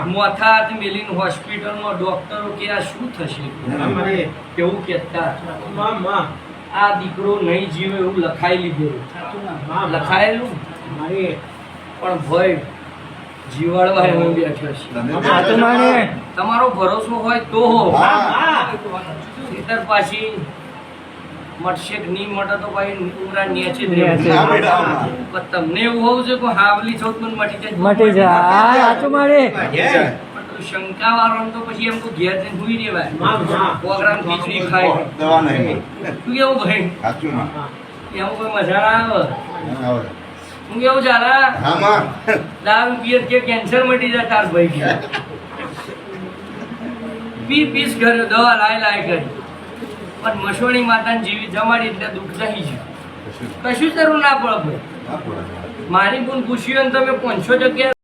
મોથા હાથ મેલીને હોસ્પિટલમાં ડોક્ટરો કે આ શું થશે એવું કહેતા આ દીકરો નહીં જીવે એવું લખાઈ લીધેલું લખાયેલું પણ ભય જીવાડવા હું બેઠો છે તમારો ભરોસો હોય તો પાછી મટશે કે નહીં મટે તો ભાઈ ઉમરા નેચે જ તમને એવું હોવું છે કે હાવલી છો તો મટી જાય શંકા વાળો તો પછી એમ તો ઘેર જઈને ભૂઈ દેવાય પ્રોગ્રામ ખીચડી ખાય તું કેવું ભાઈ એવું કોઈ મજા ના આવે હું કેવું ચાલા દારૂ પીએ કે કેન્સર મટી જાય તાર ભાઈ પીસ કર્યો દવા લાય કરી પણ મસોણી માતાને જીવી જમાડી એટલે દુઃખ થઈ ગયું કશું જરૂર ના પડે ભાઈ મારી પણ પૂછ્યું તમે 500 જગ્યા